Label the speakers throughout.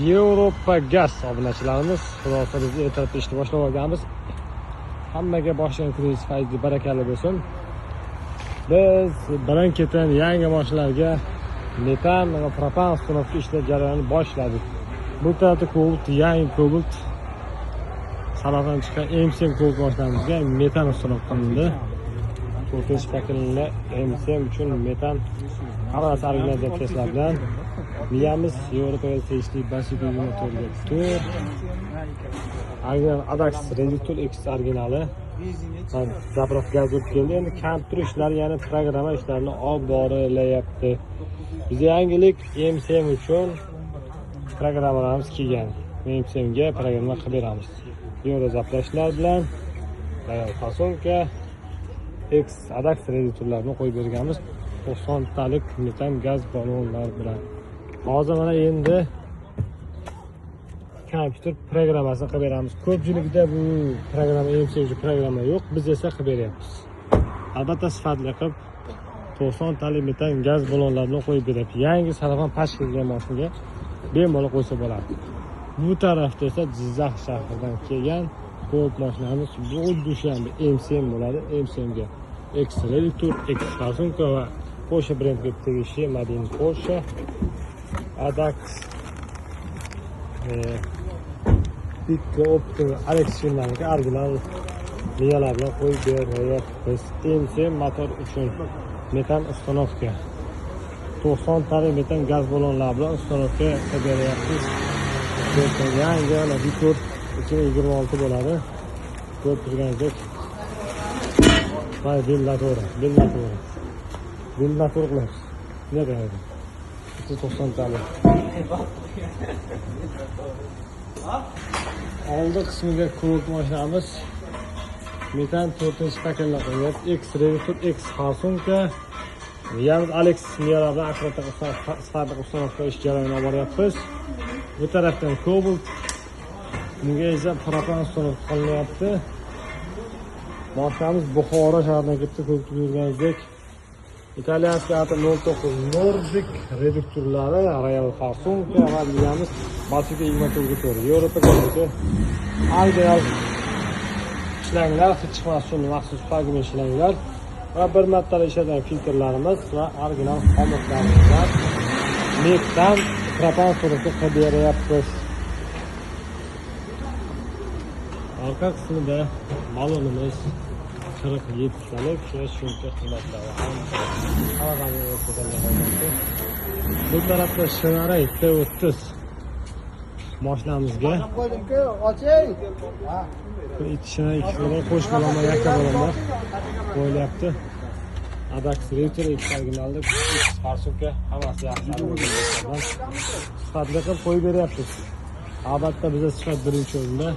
Speaker 1: Yevropa gaz obunachilarimiz, xulosa biz ertalab ishni boshlab olganmiz. Hammaga boshlagan kuningiz fayzli, barakali bo'lsin. Biz birin-ketin yangi mashinalarga metan va propan uстановка ishlash jarayonini boshladik. Bu tarafda Cobalt, yangi Cobalt salondan chiqqan M7 Cobalt mashinamizga metan uстановка qilindi. 4-pakelli M7 uchun metan hammasi original zapchastlar bilan. Miyamiz Yevropaga tegishli Basico motorga 4. Original Adax reduktor X originali. Zapravka gaz olib keldi. Endi kompyuter ishlari, ya'ni programma ishlarini olib borilyapti. Bizga yangilik M7 uchun programmalarimiz kelgan. M7 ga programma qilib beramiz. Euro zaplashlar bilan fasonka X Adax reduktorlarini qo'yib berganmiz. 90 talik metan gaz ballonlar bilan. Hozir mana endi kompyuter programmasini qilib beramiz. Ko'pchilikda bu programma M7 programma yo'q, biz esa qilib beryapmiz. Albatta sifatli qilib 90 talik metan gaz ballonlarini qo'yib beryapmiz. Yangi sarafon pash kelgan mashinaga bemalol qo'ysa bo'ladi. Bu tarafda esa Jizzax shahridan kelgan Cobalt mashinamiz bu dushanba M7 bo'ladi. M7 ga X reduktor, X fasonka va Porsche brendga tegishli Madin Porsche Adax Pico Optim Alex firmasiga original miyalar bilan qo'yib beryapmiz. M7 motor uchun metan uстановка 90 talik metan gaz ballonlar bilan uстановка qilib beryapmiz. Yangi Vitor 2026 bo'ladi. Ko'p turgandek. Vay billator qilamiz. Ne deydi? 90 talik. Oldi qismiga Cobalt mashinamiz metan 4-pakelli qo'yib, X reduktor, X fasonka, ya'ni Alex miyalarda akkurat sifatli uстановка ish jarayonini olib boryapmiz. Bu tarafdan Cobalt, bunga esa propan uстановка qilinyapti. Mashinamiz Buxoro shahridan ketdi, ko'p yurganidek. Italyanskiy 09 Nordic reduktorlari, Royal fasonka va miyamiz Basico 24 Yevropaga original ishlanglar, hech chiqmas uchun maxsus pagina ishlanglar va bir marta ishlagan filtrlarimiz va original xomutlarimiz metan propan uстановка qilib beryapmiz. Orqa qismida balonimiz 47 talik, shuncha qimmatli. Bu tarafda Chevrolet T30 mashinamizga ichishini ikkilari qo'sh balonlar, yakka balonlar qo'yilyapti. Adax reduktor, X originalda X fasonka hammasi yaxshi. Sifatli qilib qo'yib beryapmiz. Albatta bizda sifat birinchi o'rinda.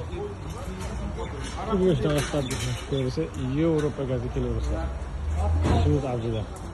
Speaker 1: Bu yoshlar sifatli ko'rsa Yevropa gazi kelaversa. Ishimiz avjida.